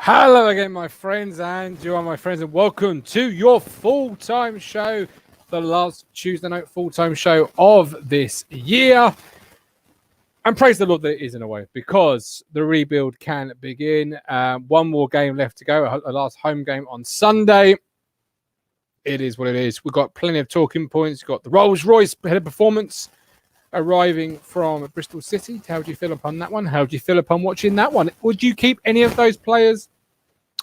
Hello again, my friends, and you are my friends, and welcome to your full-time show, the last Tuesday night full-time show of this year. And praise the Lord that it is in a way, because the rebuild can begin. One more game left to go, a last home game on Sunday. It is what it is. We've got plenty of talking points. We've got the Rolls-Royce head of performance arriving from Bristol City. How do you feel upon that one? How do you feel upon watching that one? Would you keep any of those players?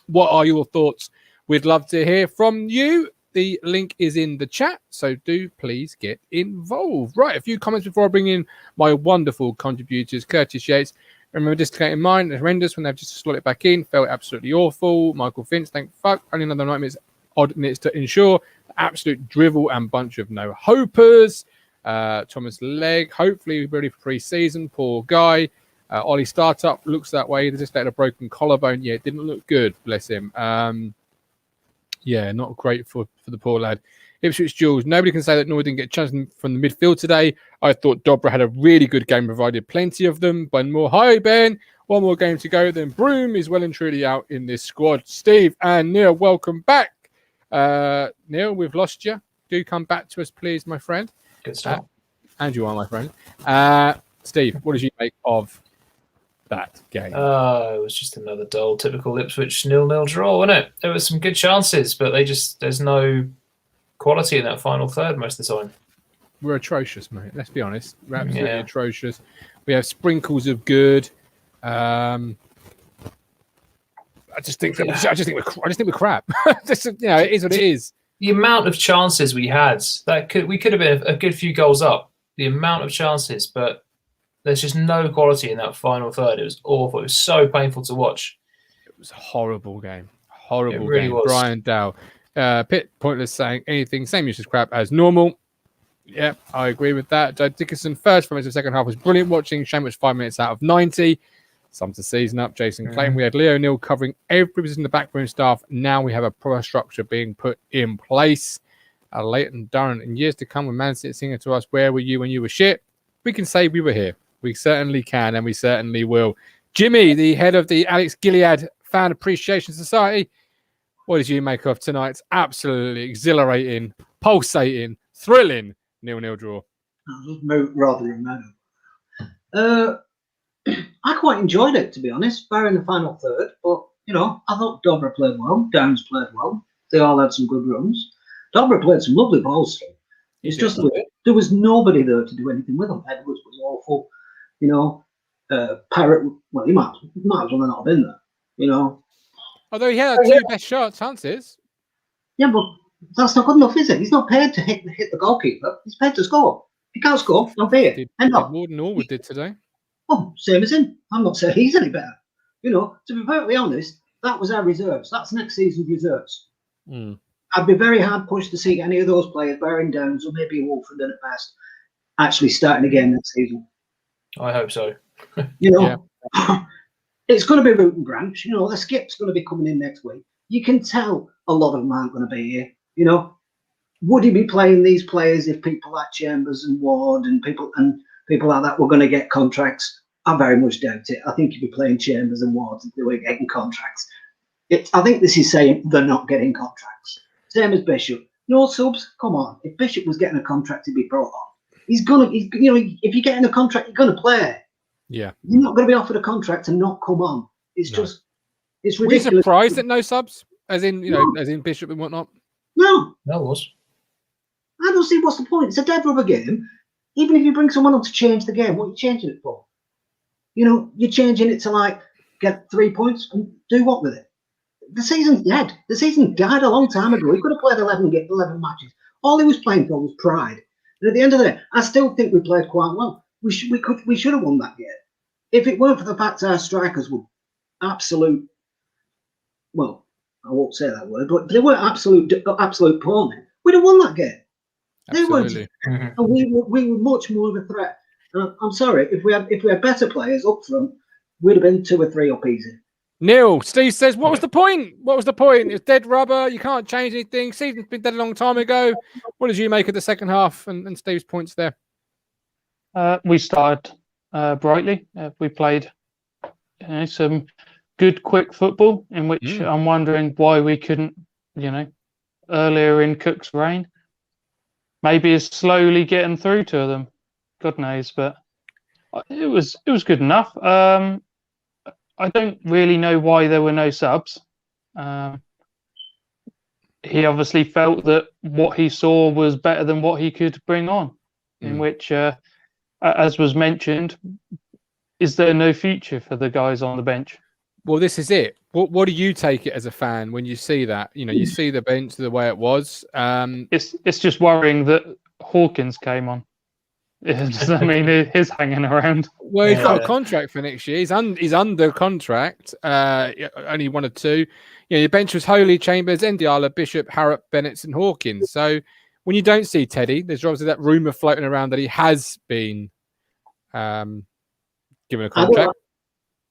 What are your thoughts? We'd love to hear from you. The link is in the chat, so do please get involved. Right, a few comments before I bring in my wonderful contributors. Curtis Yates, remember this to in mind, horrendous when they've just slot it back in. Felt absolutely awful. Michael Finch, thank fuck. Only another 9 minutes, odd minutes to ensure. Absolute drivel and bunch of no hopers. Thomas Legg, hopefully ready for pre-season. Poor guy. Ollie Startup looks that way. They just had a broken collarbone. Yeah, it didn't look good. Bless him. Yeah, not great for the poor lad. Ipswich Jules. Nobody can say that Norwood didn't get challenged from the midfield today. I thought Dobra had a really good game, provided plenty of them. Ben Moore. Hi, Ben. One more game to go. Then Broom is well and truly out in this squad. Steve and Neil, welcome back. Neil, we've lost you. Do come back to us, please, my friend. Good stuff. And you are, my friend. Steve, what did you make of that game? It was just another dull, typical Ipswich 0-0 draw, wasn't it? There was some good chances, but there's no quality in that final third most of the time. We're atrocious, mate. Let's be honest. We're absolutely atrocious. We have sprinkles of good. I just think we're crap. Just, it is what it is. The amount of chances we had, we could have been a good few goals up. The amount of chances, but there's just no quality in that final third. It was awful. It was so painful to watch. It was a horrible game. Horrible really game. Was. Brian Dow. Pitt Pointless saying anything, same use as crap as normal. Yeah, I agree with that. Joe Dickinson, first from the second half was brilliant watching. Shame was 5 minutes out of 90. Some to season up. Jason Clayton. We had Leo Neal covering every position in the backroom staff. Now we have a proper structure being put in place. Leighton Durrant, in years to come, when Man City singing to us, where were you when you were shit? We can say we were here. We certainly can, and we certainly will. Jimmy, the head of the Alex Gilead Fan Appreciation Society, what did you make of tonight's absolutely exhilarating, pulsating, thrilling 0-0 draw? Rather than I quite enjoyed it, to be honest, barring the final third. But, I thought Dobra played well. Downs played well. They all had some good runs. Dobra played some lovely balls through. It's just that there was nobody there to do anything with them. Edwards was awful. Parrott, well, he might as well not have been there, Although he had two best chances. Yeah, but that's not good enough, is it? He's not paid to hit the goalkeeper. He's paid to score. If he can't score, don't pay it. More than Norwood did today. Oh, same as him. I'm not saying he's any better. To be perfectly honest, that was our reserves. That's next season's reserves. I'd be very hard pushed to see any of those players, bearing Downs or maybe Wolford at best, actually starting again next season. I hope so. It's going to be root and branch. The skip's going to be coming in next week. You can tell a lot of them aren't going to be here. Would he be playing these players if people like Chambers and Ward and people like that were going to get contracts? I very much doubt it. I think he'd be playing Chambers and Ward if they were getting contracts. I think this is saying they're not getting contracts. Same as Bishop. No subs. Come on. If Bishop was getting a contract, he'd be brought on. If you're getting a contract, you're going to play. Yeah. You're not going to be offered a contract and not come on. It's ridiculous. Were you surprised that no subs? As in, as in Bishop and whatnot? No. That was. I don't see what's the point. It's a dead rubber game. Even if you bring someone on to change the game, what are you changing it for? You're changing it to get 3 points and do what with it? The season's dead. The season died a long time ago. He could have played 11 matches. All he was playing for was pride. And at the end of the day, I still think we played quite well. We should have won that game. If it weren't for the fact our strikers were absolute, well, I won't say that word, but they were absolute pawning, we'd have won that game. Absolutely. They weren't. And we were much more of a threat. I'm sorry, if we had better players up front, we'd have been 2 or 3 up easy. Neil, Steve says, what was the point? What was the point? It's dead rubber. You can't change anything. Season's been dead a long time ago. What did you make of the second half and Steve's points there? We started brightly. We played some good, quick football, in which I'm wondering why we couldn't, earlier in Cook's reign. Maybe he's slowly getting through to them. God knows, but it was good enough. I don't really know why there were no subs. He obviously felt that what he saw was better than what he could bring on, in which, as was mentioned, is there no future for the guys on the bench? Well, this is it. What do you take it as a fan when you see that? You see the bench the way it was. It's just worrying that Hawkins came on. I mean, he's hanging around. Well, he's got a contract for next year. He's under contract. Only one or two. Your bench was Holy, Chambers, Ndiala, Bishop, Harrop, Bennett, and Hawkins. So when you don't see Teddy, there's obviously that rumour floating around that he has been given a contract.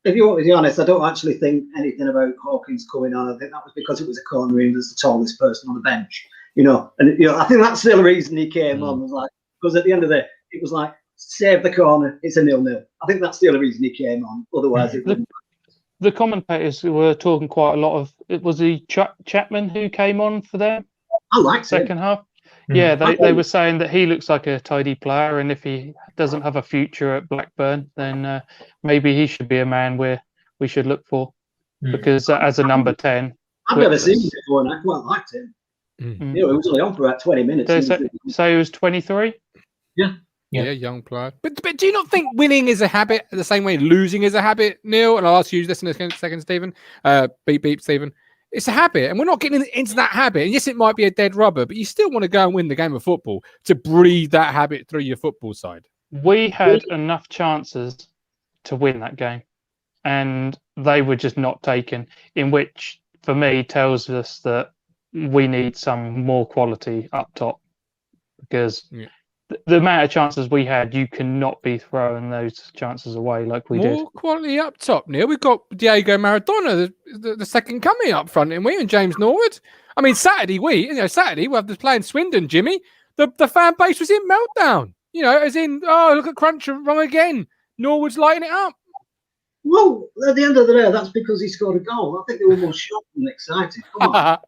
If you want to be honest, I don't actually think anything about Hawkins coming on. I think that was because it was a corner and he was the tallest person on the bench. I think that's the reason he came on. Was like, because at the end of the day, it was like, save the corner, it's a 0-0. I think that's the only reason he came on. Otherwise, it wouldn't. The commentators were talking quite a lot of. It was the Chapman who came on for them. I liked second half. Yeah, they were saying that he looks like a tidy player, and if he doesn't have a future at Blackburn, then maybe he should be a man we should look for. Because as a number 10, I've never seen him before, and I quite liked him. He was only on for about 20 minutes. So he was 23. Yeah, young player. But do you not think winning is a habit the same way losing is a habit, Neil? And I'll ask you this in a second, Stephen. Beep, Stephen. It's a habit, and we're not getting into that habit. And yes, it might be a dead rubber, but you still want to go and win the game of football to breathe that habit through your football side. We had enough chances to win that game, and they were just not taken, in which, for me, tells us that we need some more quality up top, because the amount of chances we had, you cannot be throwing those chances away like we did. More quality up top, Neil. We've got Diego Maradona, the second coming up front, and James Norwood. I mean, Saturday we have to play in Swindon, Jimmy. The fan base was in meltdown. As in, look at Crunch wrong again. Norwood's lighting it up. Well, at the end of the day, that's because he scored a goal. I think they were more shocked than excited. Come on.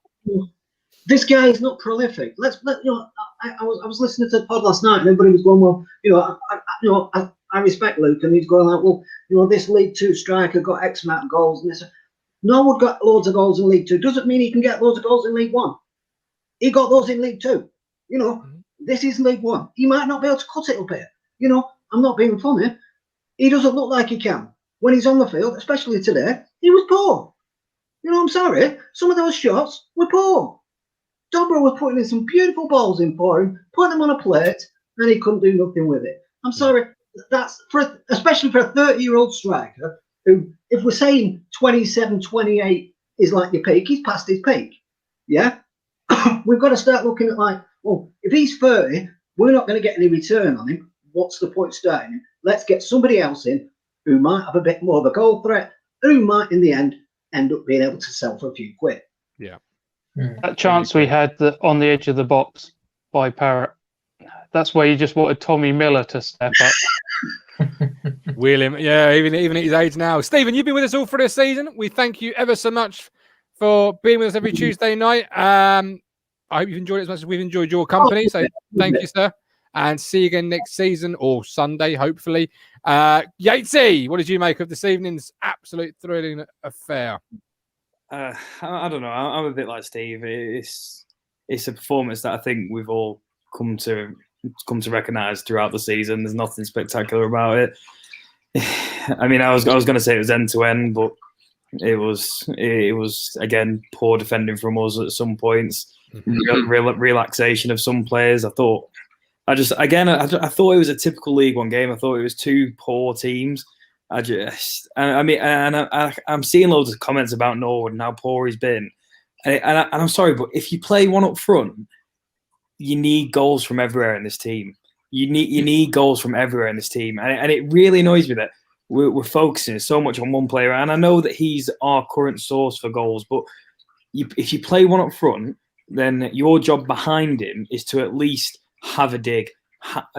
This guy is not prolific. I was listening to the pod last night, and everybody was going, well, I respect Luke, and he's going like, well, this League Two striker got X amount of goals, and this. Norwood got loads of goals in League Two. Doesn't mean he can get loads of goals in League One. He got those in League Two. This is League One. He might not be able to cut it up here. I'm not being funny. He doesn't look like he can. When he's on the field, especially today, he was poor. I'm sorry. Some of those shots were poor. Dobra was putting in some beautiful balls in for him, putting them on a plate, and he couldn't do nothing with it. I'm sorry. That's especially for a 30-year-old striker who, if we're saying 27, 28 is like your peak, he's past his peak. Yeah? We've got to start looking at if he's 30, we're not going to get any return on him. What's the point starting him? Let's get somebody else in who might have a bit more of a goal threat, who might, in the end up being able to sell for a few quid. Yeah. That chance we had on the edge of the box by Parrott, that's where you just wanted Tommy Miller to step up. Wheel him. Yeah, even at his age now. Stephen, you've been with us all for this season. We thank you ever so much for being with us every Tuesday night. I hope you've enjoyed it as much as we've enjoyed your company. So thank you, sir. And see you again next season or Sunday, hopefully. Yatesy, what did you make of this evening's absolute thrilling affair? I don't know. I'm a bit like Steve. It's a performance that I think we've all come to recognise throughout the season. There's nothing spectacular about it. I mean, I was going to say it was end to end, but it was again poor defending from us at some points. Relaxation of some players. I thought it was a typical League One game. I thought it was two poor teams. I'm seeing loads of comments about Norwood and how poor he's been. And I'm sorry, but if you play one up front, you need goals from everywhere in this team. You need goals from everywhere in this team. And it really annoys me that we're focusing so much on one player. And I know that he's our current source for goals, but if you play one up front, then your job behind him is to at least have a dig.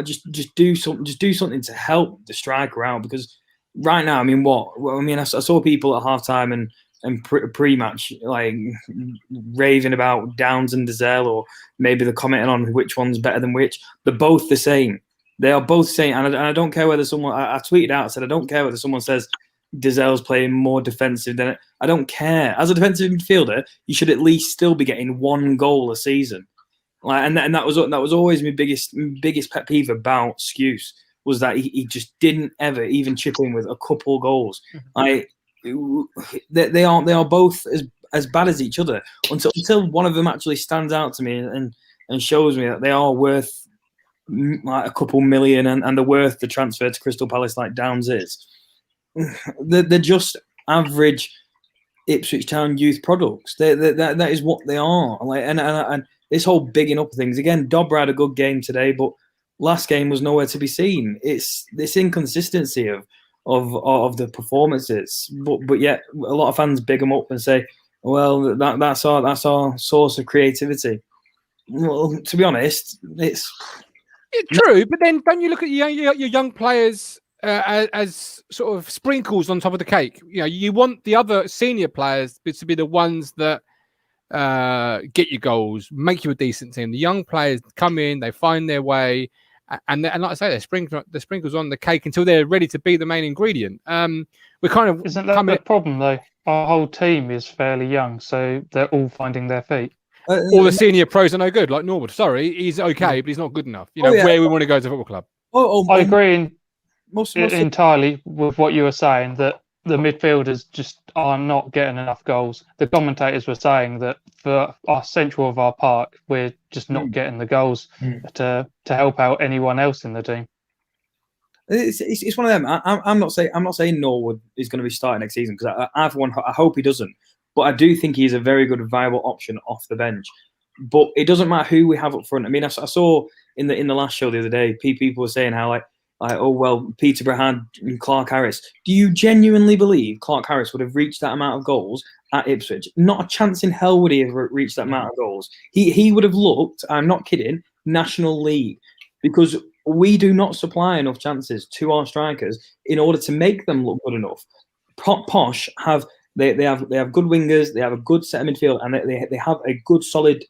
Just do something to help the striker out, because right now, I mean, I saw people at halftime and pre-match like raving about Downs and Dizelle, or maybe they're commenting on which one's better than which. They're both the same. They are both saying, and I don't care whether someone. I tweeted out, said I don't care whether someone says Dizelle's playing more defensive than it. I don't care. As a defensive midfielder, you should at least still be getting 1 goal a season. Like, and that was always my biggest pet peeve about Skuse, was that he just didn't ever even chip in with a couple goals. Like, they are both as bad as each other until one of them actually stands out to me and shows me that they are worth like a couple million and they're worth the transfer to Crystal Palace like Downs is. They're just average Ipswich Town youth products. That is what they are. Like, and this whole bigging up things again. Dobra had a good game today, but last game was nowhere to be seen. It's this inconsistency of the performances, but yet a lot of fans big them up and say, "Well, that's our source of creativity." Well, to be honest, it's true. But then don't you look at your young players as sort of sprinkles on top of the cake? You know, you want the other senior players to be the ones that get you goals, make you a decent team. The young players come in, they find their way, and like I say, the sprinkles on the cake until they're ready to be the main ingredient. We're kind of isn't that the problem though? Our whole team is fairly young, so they're all finding their feet. All the senior pros are no good, like Norwood. Sorry, he's okay, but he's not good enough. You know, where we want to go as a football club. I agree entirely with what you were saying, that the midfielders just are not getting enough goals. The commentators were saying that for our central of our park, we're just not getting the goals to help out anyone else in the team. It's one of them. I'm not saying Norwood is going to be starting next season, because I hope he doesn't. But I do think he's a very good, viable option off the bench. But it doesn't matter who we have up front. I mean, I saw in the last show the other day, people were saying how like, oh well, Peterborough had Clark Harris. Do you genuinely believe Clark Harris would have reached that amount of goals at Ipswich? Not a chance in hell would he have reached that amount of goals. He would have looked, I'm not kidding, National League, because we do not supply enough chances to our strikers in order to make them look good enough. Posh have they have good wingers, they have a good set of midfield, and they have a good solid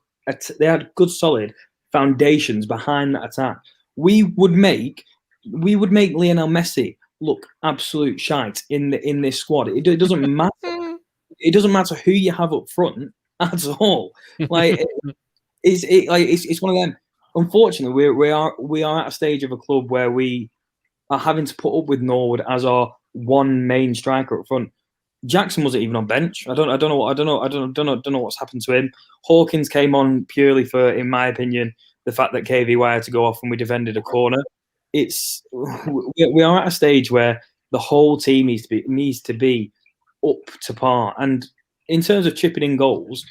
foundations behind that attack. We would make Lionel Messi look absolute shite in this squad. It doesn't matter. It doesn't matter who you have up front at all. Like it's one of them. Unfortunately, we are at a stage of a club where we are having to put up with Norwood as our one main striker up front. Jackson wasn't even on bench. I don't know what's happened to him. Hawkins came on purely for, in my opinion, the fact that KVY had to go off and we defended a corner. We are at a stage where the whole team needs to be up to par. And in terms of chipping in goals,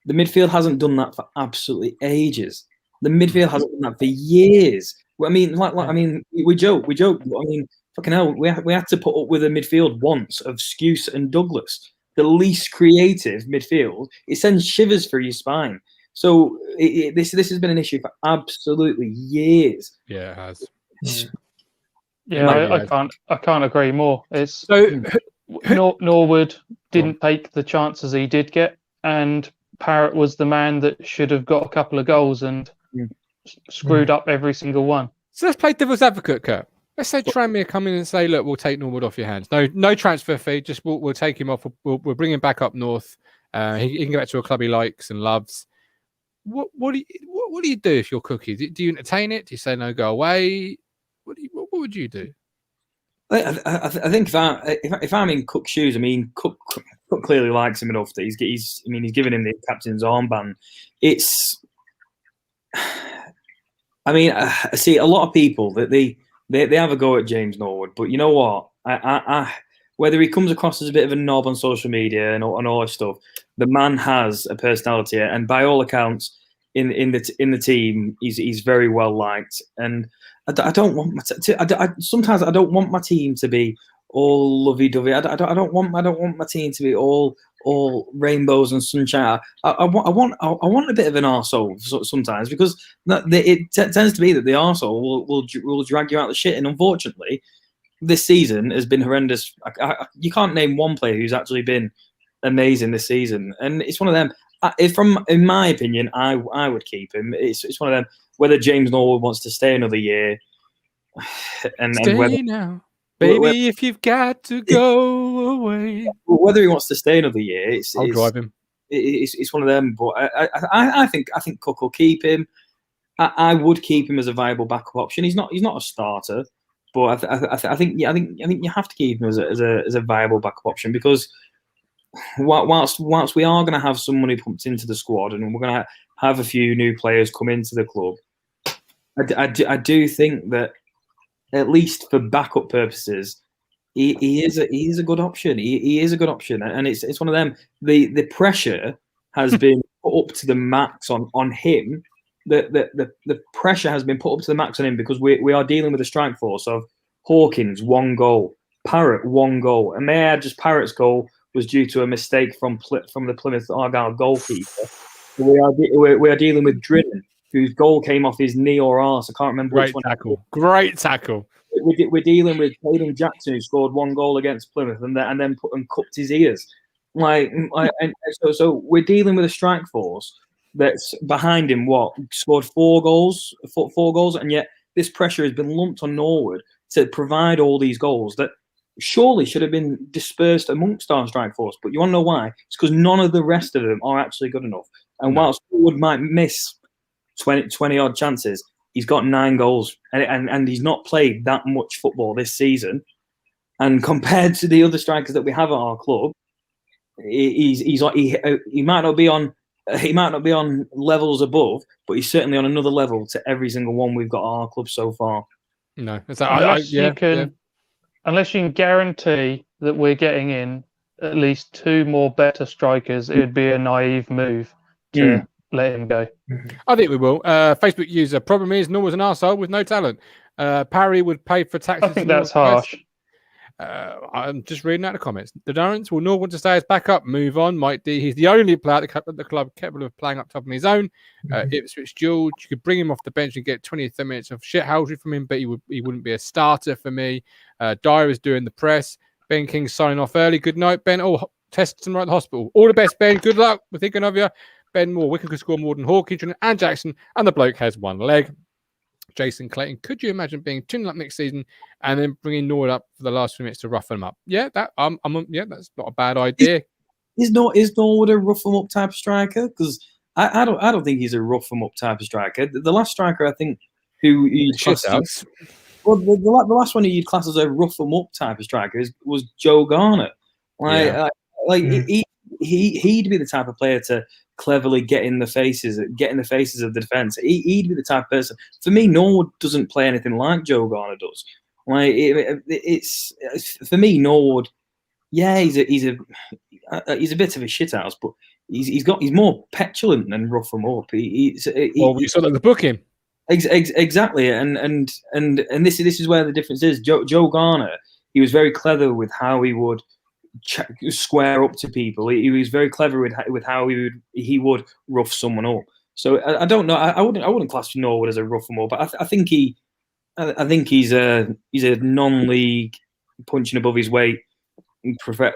the midfield hasn't done that for absolutely ages. The midfield hasn't done that for years. I mean, we joke. I mean, fucking hell, we had to put up with a midfield once of Skuse and Douglas, the least creative midfield. It sends shivers through your spine. So this has been an issue for absolutely years. Yeah, it has. Yeah, I can't agree more. It's so Norwood didn't take the chances he did get, and Parrott was the man that should have got a couple of goals and screwed up every single one. So let's play devil's advocate, Kurt. Let's say Tranmere come in and say, "Look, we'll take Norwood off your hands. No transfer fee. Just we'll take him off. We'll bring him back up north. He can go back to a club he likes and loves." What do you do if you're Cookie? Do you entertain it? Do you say no, go away? What would you do? I think if I'm in Cook's shoes, I mean, Cook clearly likes him enough that he's given him the captain's armband. I see a lot of people that they have a go at James Norwood, but you know what? I whether he comes across as a bit of a knob on social media and all this stuff, the man has a personality, and by all accounts, in the team, he's very well liked. And I don't want sometimes I don't want my team to be all lovey-dovey. I don't want my team to be all rainbows and sunshine. I want a bit of an arsehole sometimes, because it tends to be that the arsehole will drag you out of the shit. And unfortunately, this season has been horrendous. You can't name one player who's actually been amazing this season, and it's one of them. In my opinion, I would keep him. It's one of them. Whether James Norwood wants to stay another year, and Stay whether now, baby, if you've got to go away. whether he wants to stay another year, I'll drive him. It's one of them. But I think Cook will keep him. I would keep him as a viable backup option. He's not a starter, but I think you have to keep him as a viable backup option, because whilst we are going to have some money pumped into the squad and we're going to have a few new players come into the club, I do think that at least for backup purposes, he is a good option. He is a good option, and it's one of them. The pressure has been put up to the max on him. The pressure has been put up to the max on him, because we are dealing with a strike force of Hawkins 1 goal, Parrott 1 goal, and may I add, just Parrott's goal was due to a mistake from the Plymouth Argyle goalkeeper. We are dealing with Drinnen, whose goal came off his knee or arse. I can't remember which one. Great tackle. We're dealing with Hayden Jackson, who scored 1 goal against Plymouth and then cupped his ears. So we're dealing with a strike force that's behind him. Scored 4 goals, and yet this pressure has been lumped on Norwood to provide all these goals that surely should have been dispersed amongst our strike force. But you want to know why? It's because none of the rest of them are actually good enough. And whilst Norwood might miss 20 odd chances, he's got 9 goals, and he's not played that much football this season. And compared to the other strikers that we have at our club, he might not be on levels above, but he's certainly on another level to every single one we've got at our club so far. No, unless you can guarantee that we're getting in at least 2 more better strikers, it would be a naive move to let him go. I think we will. Facebook user, problem is Norwood's an arsehole with no talent. Parry would pay for taxes. I think that's harsh. I'm just reading out the comments. The Durrants will Norwood to stay as backup. Move on. Mike D. He's the only player at the club capable of playing up top on his own. Ipswich George, you could bring him off the bench and get 20 or 30 minutes of shithousery from him, but he wouldn't be a starter for me. Dyer is doing the press. Ben King signing off early. Good night, Ben. Oh, tests him right at the hospital. All the best, Ben. Good luck. We're thinking of you. Ben Moore, Wickham could score more than Hawkins and Jackson, and the bloke has 1 leg. Jason Clayton, could you imagine being 2-0 up next season and then bringing Norwood up for the last few minutes to rough them up? Yeah, that's not a bad idea. Is Norwood a rough them up type of striker? Because I don't think he's a rough them up type of striker. The last striker I think who you'd class as, well, the last one who you'd class as a rough them up type of striker was Joe Garner. He'd be the type of player to cleverly get in the faces of the defence. He'd be the type of person. For me, Norwood doesn't play anything like Joe Garner does. It's for me, Norwood. Yeah, he's a bit of a shithouse, but he's more petulant than rough him up. We saw that in the booking. Exactly, and this is where the difference is. Joe Garner, he was very clever with how he would square up to people. He was very clever with how he would rough someone up. So I don't know. I wouldn't class Norwood as a rough him up, but I think he's a non-league punching above his weight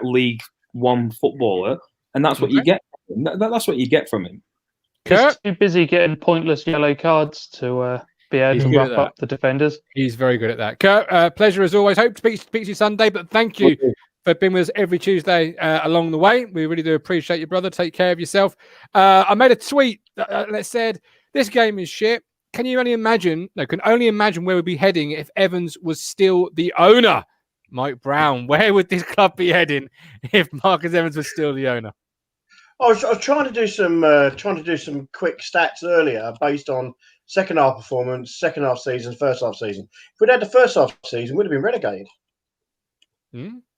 League One footballer, and that's what you get. That's what you get from him. He's too busy getting pointless yellow cards to be able to wrap up the defenders. He's very good at that. Kurt, pleasure as always. Hope to speak to you Sunday, but thank you for being with us every Tuesday along the way. We really do appreciate you, brother. Take care of yourself. I made a tweet that said, this game is shit. Can only imagine where we'd be heading if Evans was still the owner. Mike Brown, where would this club be heading if Marcus Evans was still the owner? I was trying to do some quick stats earlier based on second half performance, second half season, first half season. If we'd had the first half season, we'd have been relegated.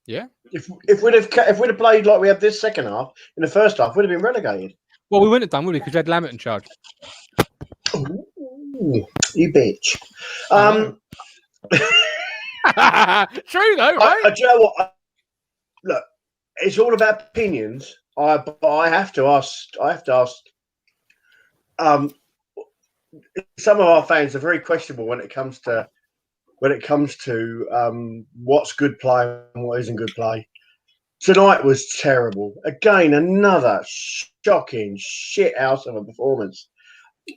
Yeah. If we'd have played like we had this second half in the first half, we'd have been relegated. Well, we wouldn't have done, would we? Because we had Lambert in charge. Ooh, you bitch. True though, right? Do you know what? Look, it's all about opinions. I have to ask. Some of our fans are very questionable when it comes to when it comes to what's good play and what isn't good play. Tonight was terrible. Again, another shocking shit house of a performance.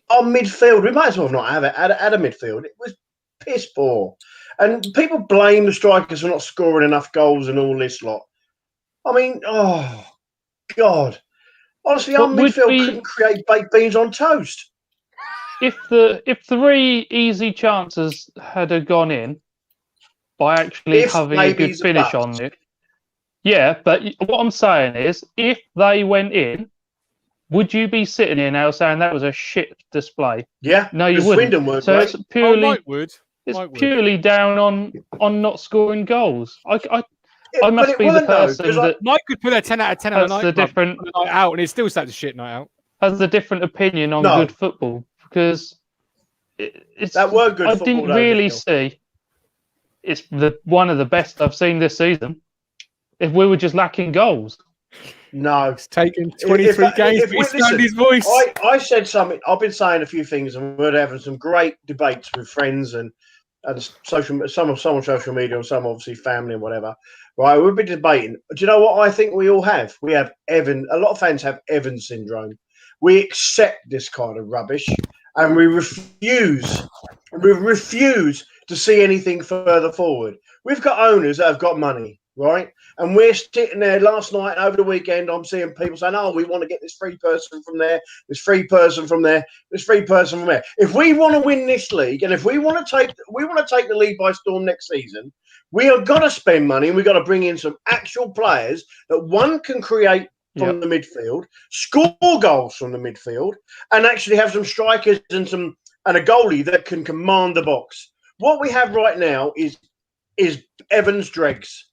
On midfield, we might as well not have it at a midfield. It was piss poor. And people blame the strikers for not scoring enough goals and all this lot. I mean, oh, God. Honestly, our midfield couldn't create baked beans on toast. If 3 easy chances had gone in by actually having a good finish on it. Yeah, but what I'm saying is, if they went in, would you be sitting here now saying that was a shit display? Yeah, no, you wouldn't. So it's purely, purely down on not scoring goals. I must be the person that Mike could put a 10 out of 10 on a night, different night out, and it's still such a shit night out. Has a different opinion on good football because it's that word good. I didn't really see. It's one of the best I've seen this season. If we were just lacking goals. No. It's taken 23 games, but he's found his voice. I said something. I've been saying a few things, and we're having some great debates with friends and some on social media and some obviously family and whatever. Right, we've been debating. Do you know what I think we all have? We have a lot of fans have Evans syndrome. We accept this kind of rubbish and we refuse to see anything further forward. We've got owners that have got money. Right, and we're sitting there last night and over the weekend. I'm seeing people saying, "Oh, we want to get this free person from there, this free person from there, this free person from there." If we want to win this league, and if we want to take the league by storm next season, we have got to spend money and we've got to bring in some actual players that one can create from the midfield, score goals from the midfield, and actually have some strikers and a goalie that can command the box. What we have right now is Evans dregs.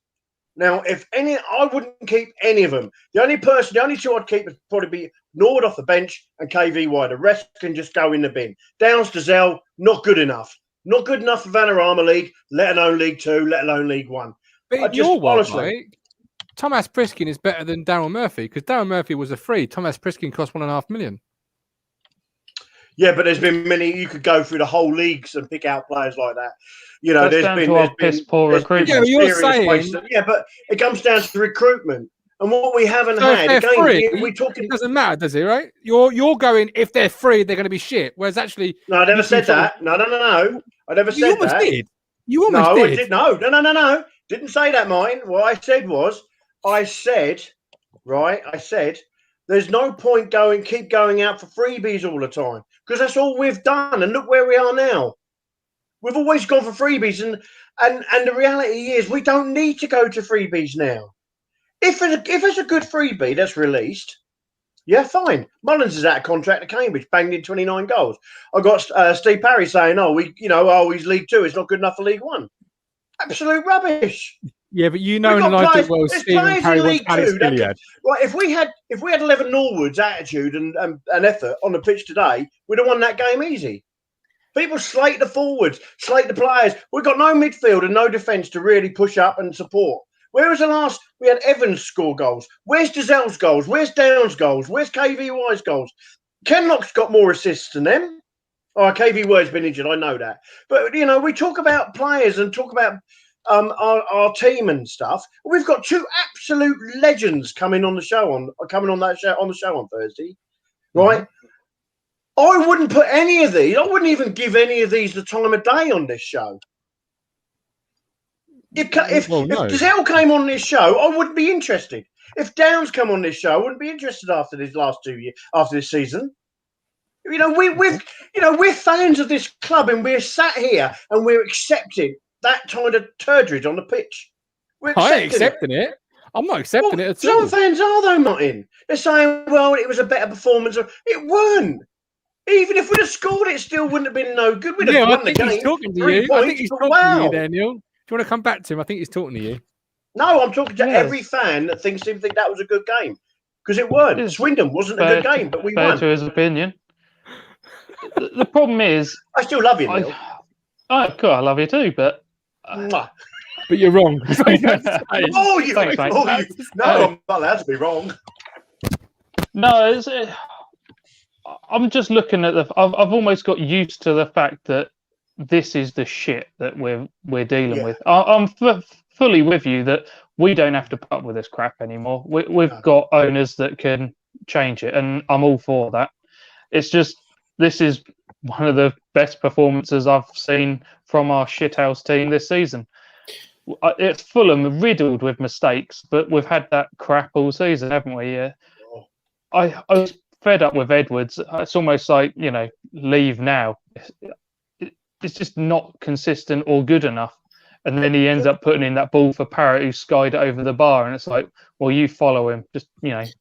Now, I wouldn't keep any of them. The only two I'd keep would probably be Nord off the bench and KVY. The rest can just go in the bin. Downs to Zell, not good enough. Not good enough for Vanarama League, let alone League 2, let alone League 1. But honestly, Thomas Priskin is better than Darryl Murphy because Darryl Murphy was a free. Thomas Priskin cost $1.5 million. Yeah, but there's been many. You could go through the whole leagues and pick out players like that. You know, there's been poor recruitment. Yeah, you're saying, but it comes down to recruitment and what we haven't had. Again, we talking. It doesn't matter, does it? Right? You're going if they're free, they're going to be shit. Whereas actually, no, I never said that. No. I never said that. Did. You almost did. I did. No. Didn't say that, mine. What I said was, I said, there's no point keep going out for freebies all the time because that's all we've done. And look where we are now. We've always gone for freebies, and the reality is we don't need to go to freebies now. If it's a good freebie that's released, yeah, fine. Mullins is out of contract at Cambridge, banged in 29 goals. I got Steve Parry saying, he's League 2, it's not good enough for League 1. Absolute rubbish. Yeah, but and I did well. Stephen Parry wants Alex Gilliard. Right, if we had 11 Norwood's attitude and effort on the pitch today, we'd have won that game easy. People slate the forwards, slate the players. We've got no midfield and no defence to really push up and support. Where was the last? We had Evans score goals. Where's Dazell's goals? Where's Downs' goals? Where's KVY's goals? Kenlock's got more assists than them. Oh, KVY's been injured, I know that. But, we talk about players and talk about our team and stuff. We've got two absolute legends coming on the show on Thursday, right? Mm-hmm. I wouldn't put any of these. I wouldn't even give any of these the time of day on this show. If Dazell came on this show, I wouldn't be interested. If Downs come on this show, I wouldn't be interested after these last 2 years, after this season. We're fans of this club, and we're sat here and we're accepting that kind of turgidge on the pitch. I ain't accepting it. I'm not accepting it at all. Some fans are though, Martin. They're saying, "Well, it was a better performance." It weren't. Even if we'd have scored, it still wouldn't have been no good. We'd have won the game. He's talking to you. I think he's talking to you, Daniel. Do you want to come back to him? I think he's talking to you. No, I'm talking to every fan that thinks that was a good game because it weren't. Swindon wasn't a good game, but we won. To his opinion. The problem is, I still love you, Neil. Cool, I love you too, but you're wrong. No, I'm not allowed to be wrong. No, I'm just looking at I've almost got used to the fact that this is the shit that we're dealing with. I'm fully with you that we don't have to put up with this crap anymore. We've got owners that can change it, and I'm all for that. It's just this is one of the best performances I've seen from our shithouse team this season. It's Fulham riddled with mistakes, but we've had that crap all season, haven't we? Yeah. I was fed up with Edwards. It's almost like, leave now. It's just not consistent or good enough. And then he ends up putting in that ball for Parrott, who skied it over the bar. And it's like, well, you follow him. Just,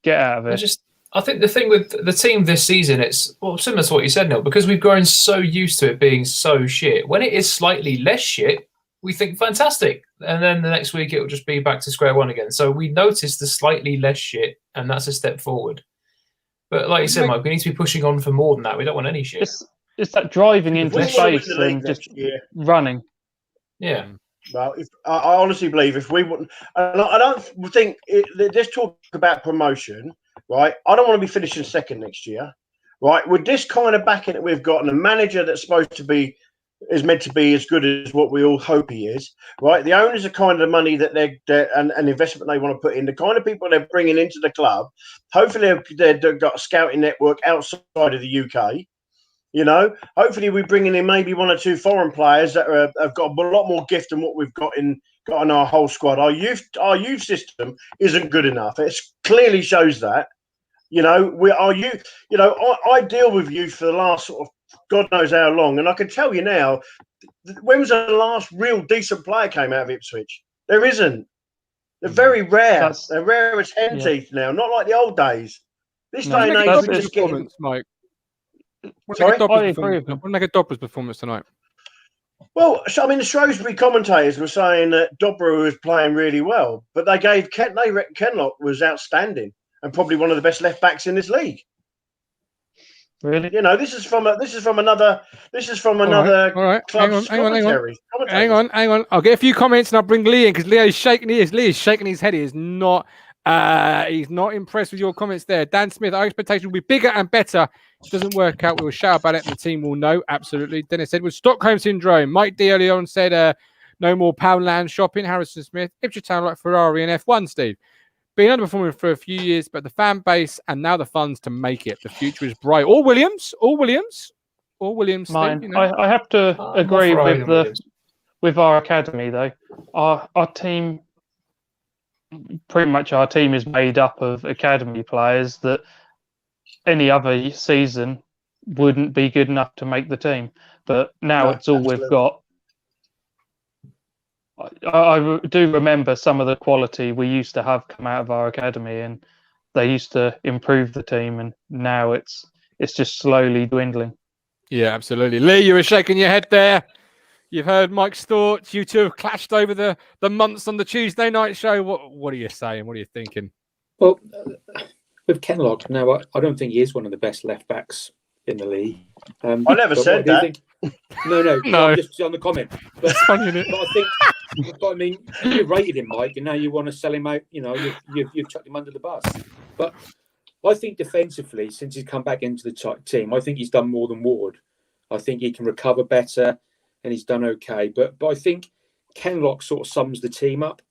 get out of it. I think the thing with the team this season, it's similar to what you said, Neil, because we've grown so used to it being so shit. When it is slightly less shit, we think fantastic. And then the next week it will just be back to square one again. So we notice the slightly less shit, and that's a step forward. But like you said, Mike, we need to be pushing on for more than that. We don't want any shit. It's that driving into space and just running. Yeah. Well, I honestly believe if we wouldn't, and I don't think this talk about promotion, right? I don't want to be finishing second next year, right? With this kind of backing that we've got, and a manager that's is meant to be as good as what we all hope he is, right? The owners are kind of the money that and investment they want to put in, the kind of people they're bringing into the club. Hopefully, they've got a scouting network outside of the UK. Hopefully we're bringing in maybe one or two foreign players that have got a lot more gift than what we've got in our whole squad. Our youth system isn't good enough. It clearly shows that. I deal with youth for the last sort of God knows how long, and I can tell you now, when was the last real decent player came out of Ipswich? There isn't. They're very rare. They're rare as hen's teeth now, not like the old days. This day and age, we just get Mike. Sorry? We'll make a Dobra's performance tonight. Well, the Shrewsbury commentators were saying that Dobra was playing really well, but they reckon Kenlock was outstanding and probably one of the best left backs in this league. Really? This is from another All right. club's commentary. Hang on. I'll get a few comments and I'll bring Lee in because Leo's shaking his head. He is not. He's not impressed with your comments there. Dan Smith, our expectation will be bigger and better. If it doesn't work out, we will shout about it and the team will know. Absolutely. Dennis Edwards, Stockholm Syndrome. Mike D earlier on said no more Poundland shopping. Harrison Smith, Ipswich Town like Ferrari and F1, Steve. Been underperforming for a few years, but the fan base and now the funds to make it. The future is bright. All Williams. Mine. Steve, I have to agree with our academy though. Our team, pretty much our team is made up of academy players that any other season wouldn't be good enough to make the team. But now it's all we've got. I do remember some of the quality we used to have come out of our academy, and they used to improve the team, and now it's just slowly dwindling. Yeah, absolutely. Lee, you were shaking your head there. You've heard Mike's thoughts. You two have clashed over the months on the Tuesday night show. What are you saying? What are you thinking? Well, with Kenlock, no, I don't think he is one of the best left backs in the league. I never said that. No. I'm just on the comment. But, it's funny, isn't it? But I mean, you rated him, Mike, and now you want to sell him out. You've chucked him under the bus. But I think defensively, since he's come back into the team, I think he's done more than Ward. I think he can recover better, and he's done okay. But I think Kenlock sort of sums the team up.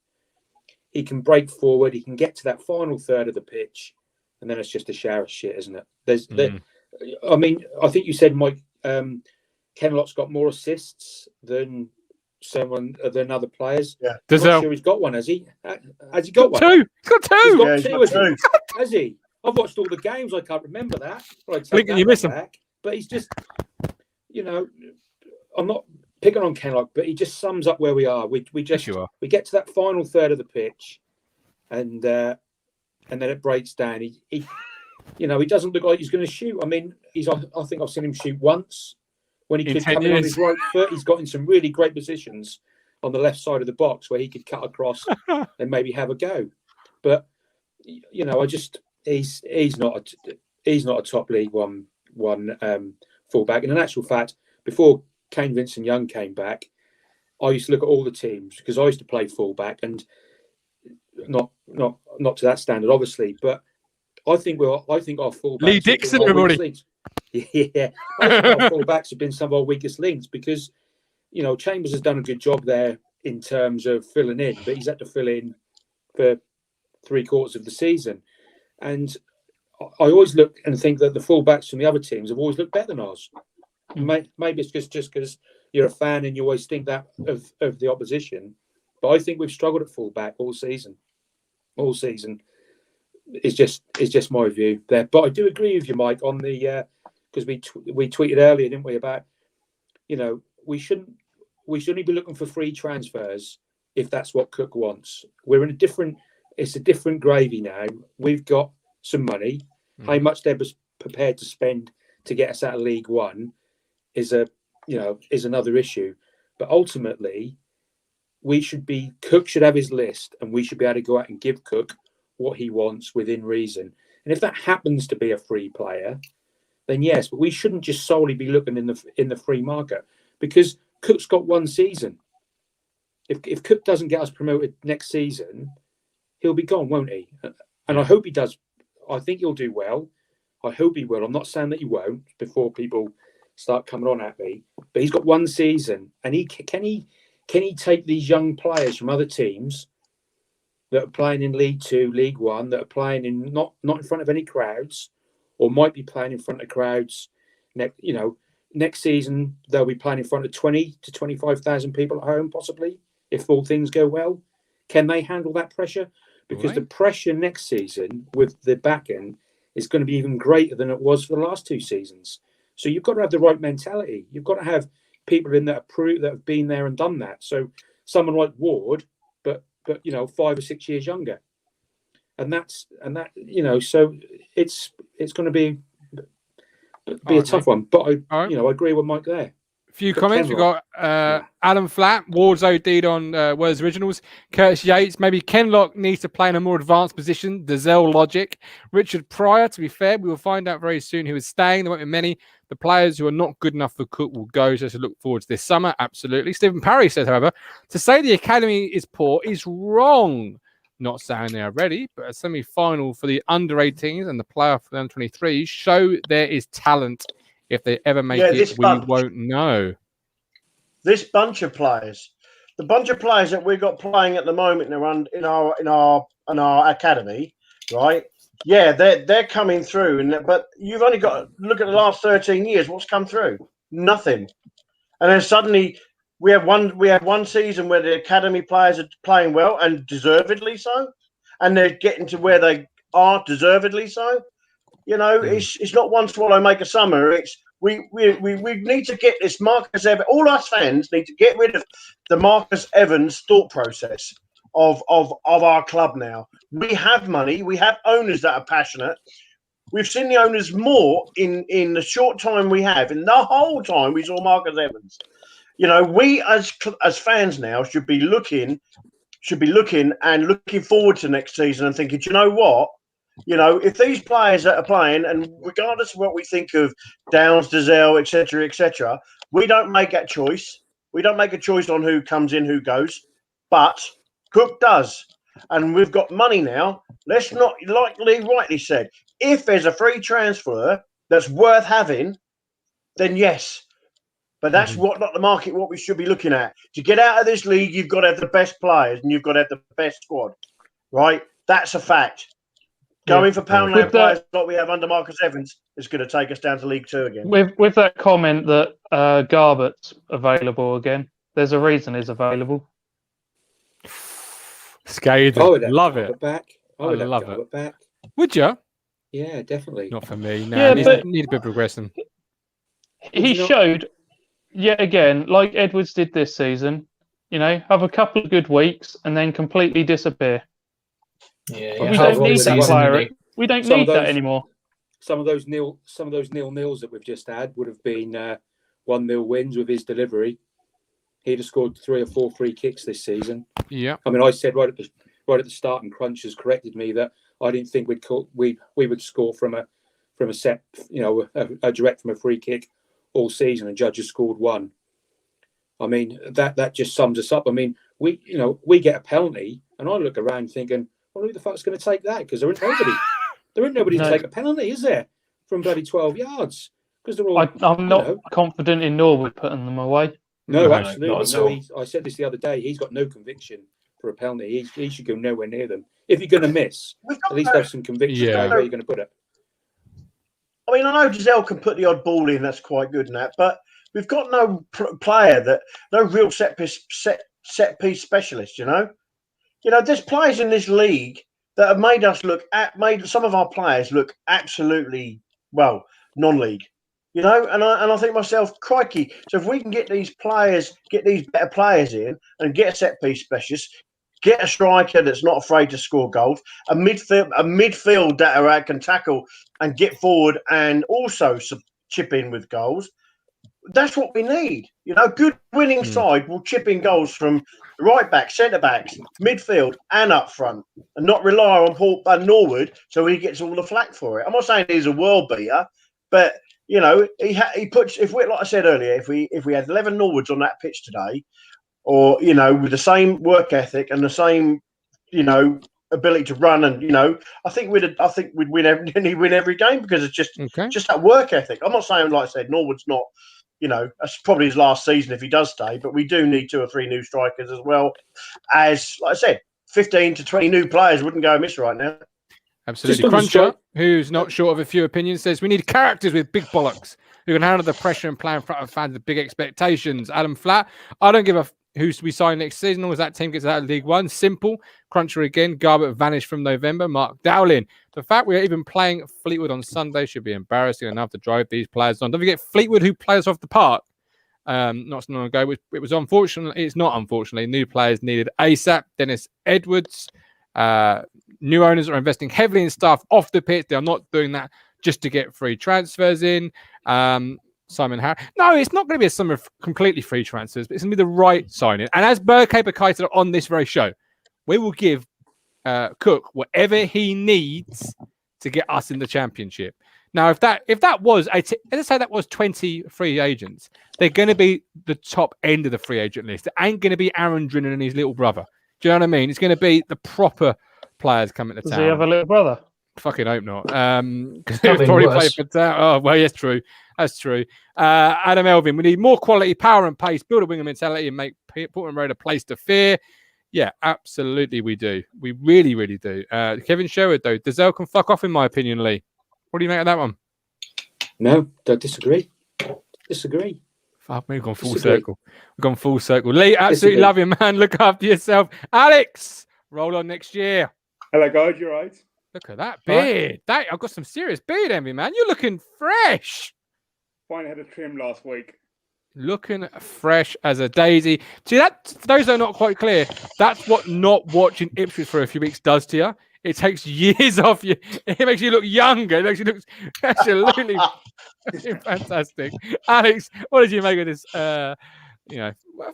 He can break forward. He can get to that final third of the pitch, and then it's just a shower of shit, isn't it? I mean, I think you said, Mike, Kenlock's got more assists than other players. Yeah. I'm not sure he's got one, has he? Has he got one? Two. He's got two. He's got two. Has he? I've watched all the games. I can't remember that. You miss him. But he's just, I'm not picking on Kenlock, but he just sums up where we are. We get to that final third of the pitch, and then it breaks down. He doesn't look like he's going to shoot. I mean, I think I've seen him shoot once when he could come in on his right foot. He's got in some really great positions on the left side of the box where he could cut across and maybe have a go. But he's not a top league one fullback. And in actual fact, before Kane Vincent-Young came back, I used to look at all the teams because I used to play fullback, and not to that standard, obviously, but I think our fullbacks. Lee Dixon, everybody. Yeah, I think our fullbacks have been some of our weakest links because Chambers has done a good job there in terms of filling in, but he's had to fill in for 3/4 of the season. And I always look and think that the fullbacks from the other teams have always looked better than ours. Maybe it's just because you're a fan and you always think that of the opposition. But I think we've struggled at fullback all season. All season is just my view there. But I do agree with you, Mike, on the because we tweeted earlier, didn't we, about we shouldn't be looking for free transfers if that's what Cook wants. We're in it's a different gravy now. We've got some money. How much they're prepared to spend to get us out of League One is another issue. But ultimately, Cook should have his list, and we should be able to go out and give Cook what he wants within reason. And if that happens to be a free player, then yes, but we shouldn't just solely be looking in the free market, because Cook's got one season. If Cook doesn't get us promoted next season, he'll be gone, won't he? And I hope he does. I think he'll do well. I hope he will. I'm not saying that he won't before people start coming on at me. But he's got one season, and can he take these young players from other teams that are playing in League Two, League One, that are playing in not in front of any crowds, or might be playing in front of crowds. Next season they'll be playing in front of 20 to 25,000 people at home, possibly, if all things go well. Can they handle that pressure? Because the pressure next season with the back end is going to be even greater than it was for the last 2 seasons. So you've got to have the right mentality. You've got to have people in that have been there and done that. So someone like Ward, but 5 or 6 years younger, and that so it's going to be a tough one. But I agree with Mike there. Few comments. We've got Adam Flat, Ward's OD'd on Words Originals. Curtis Yates, maybe Kenlock needs to play in a more advanced position. Dazelle logic. Richard Pryor, to be fair, we will find out very soon who is staying. There won't be many. The players who are not good enough for Cook will go, so to look forward to this summer. Absolutely. Stephen Parry says, however, to say the academy is poor is wrong. Not saying they are ready, but a semi-final for the under-18s and the playoff for the under-23s show there is talent. If they ever make it, we won't know. This bunch of players, the bunch of players that we've got playing at the moment in our academy, right? Yeah, they're coming through, but you've only got to look at the last 13 years. What's come through? Nothing. And then suddenly we have one season where the academy players are playing well, and deservedly so, and they're getting to where they are deservedly so. It's not one swallow make a summer. It's we need to get this Marcus Evans. All us fans need to get rid of the Marcus Evans thought process of our club now. We have money. We have owners that are passionate. We've seen the owners more in the short time we have. In the whole time we saw Marcus Evans. We as fans now should be looking and looking forward to next season and thinking, do you know what? If these players that are playing, and regardless of what we think of Downs, Dazelle, etc., we don't make that choice. We don't make a choice on who comes in, who goes, but Cook does. And we've got money now. Let's not, like Lee rightly said, if there's a free transfer that's worth having, then yes. But that's not the market, what we should be looking at. To get out of this league, you've got to have the best players and you've got to have the best squad, right? That's a fact. Going for Poundland players like we have under Marcus Evans is going to take us down to League Two again. With that comment that Garbutt's available again, there's a reason he's available. Scathing. Love it. I would love it back. Would you? Yeah, definitely. Not for me. No, need a bit of progressing. He showed yet again, like Edwards did this season. Have a couple of good weeks and then completely disappear. Yeah, we don't need that player. We don't need that anymore. Some of those nil-nils that we've just had would have been 1-0 wins with his delivery. He'd have scored 3 or 4 free kicks this season. Yeah. I mean, I said right at the start, and Crunch has corrected me, that I didn't think we would score from a set, a direct from a free kick all season, and Judge has scored 1. I mean, that just sums us up. I mean, we get a penalty, and I look around thinking, well, who the fuck's going to take that? Because there ain't nobody to take a penalty, is there? From bloody 12 yards. Because they're all. I'm not confident in Norwood putting them away. No, No, absolutely. not at No, all. I said this the other day. He's got no conviction for a penalty. He should go nowhere near them. If you're going to miss, We've at got least no, have some conviction Yeah. about where you're going to put it. I mean, I know Giselle can put the odd ball in. That's quite good in that, but we've got no player no real set piece specialist. You know, there's players in this league that have made some of our players look absolutely non-league. And I think myself, crikey. So if we can get these better players in, and get a set piece specialist, get a striker that's not afraid to score goals, a midfield that can tackle and get forward, and also chip in with goals. That's what we need. Good winning side will chip in goals from right back, centre backs, midfield, and up front, and not rely on Norwood so he gets all the flack for it. I'm not saying he's a world beater, but he puts. Like I said earlier, if we had 11 Norwoods on that pitch today, or with the same work ethic and the same ability to run, and I think we'd win every game, because it's just that work ethic. I'm not saying, like I said, Norwood's not. That's probably his last season if he does stay, but we do need 2 or 3 new strikers, as well as, like I said, 15 to 20 new players wouldn't go amiss right now. Absolutely. Cruncher, who's not short of a few opinions, says we need characters with big bollocks who can handle the pressure and play in front of fans with big expectations. Adam Flat, I don't give a who's we sign next season, or as that team gets out of League One. Simple. Cruncher again. Garbutt vanished from November. Mark Dowling. The fact we are even playing Fleetwood on Sunday should be embarrassing enough to drive these players on. Don't forget Fleetwood, who plays off the park not so long ago. It was unfortunately, it's not unfortunately, new players needed ASAP. Dennis Edwards. New owners are investing heavily in staff off the pitch. They are not doing that just to get free transfers in. Simon Harris. No, it's not going to be a summer of completely free transfers, but it's going to be the right signing. And as Burkepaper Kiter on this very show, we will give Cook whatever he needs to get us in the championship. Now, if that was, let's say that was 20 free agents, they're going to be the top end of the free agent list. It ain't going to be Aaron Drinnan and his little brother. Do you know what I mean? It's going to be the proper players coming to town. Does he have a little brother? Fucking hope not. Because he'll probably play for town. Oh, well, yes, true. That's true. Adam Elvin, we need more quality, power and pace, build a winger mentality and make Portman Road a place to fear. Yeah, absolutely we do. We really, really do. Kevin Sherwood, though, Dazelle can fuck off, in my opinion, Lee. What do you make of that one? No, don't disagree. Fuck me, we've gone full circle. We've gone full circle. Lee, absolutely love you, man. Look after yourself. Alex, roll on next year. Hello, guys. You all right? Look at that beard. Right. I've got some serious beard envy, man. You're looking fresh. Finally had a trim last week. Looking fresh as a daisy. See, that, for those that are not quite clear, that's what not watching Ipswich for a few weeks does to you. It takes years off you. It makes you look younger. It makes you look absolutely fantastic. Alex, what did you make of this? Well,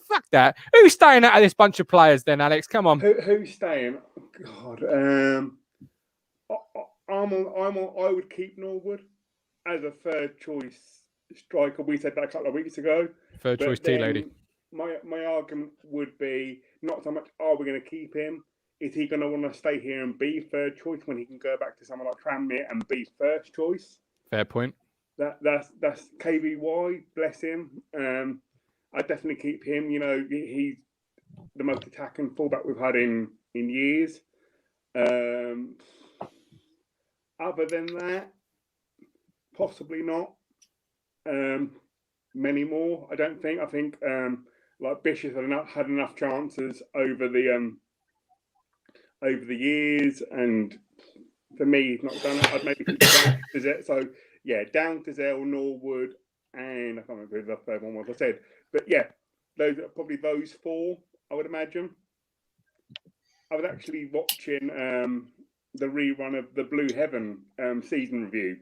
fuck that. Who's staying out of this bunch of players then, Alex? Come on. Who's staying? God, I would keep Norwood as a third choice striker. We said that a couple of weeks ago. Third choice tea lady. My argument would be not so much are we going to keep him. Is he going to want to stay here and be third choice when he can go back to someone like Tranmere and be first choice? Fair point. That's KVY. Bless him. I definitely keep him. He's the most attacking fullback we've had in years. Other than that, possibly not. Many more, I don't think. I think like Bishop had enough chances over the years, and for me, he's not done it. I'd maybe keep down to Zell. So yeah, down to Zell, Norwood, and I can't remember who the third one was. I said, but yeah, those are probably those 4. I would imagine. I was actually watching the rerun of the Blue Heaven season review.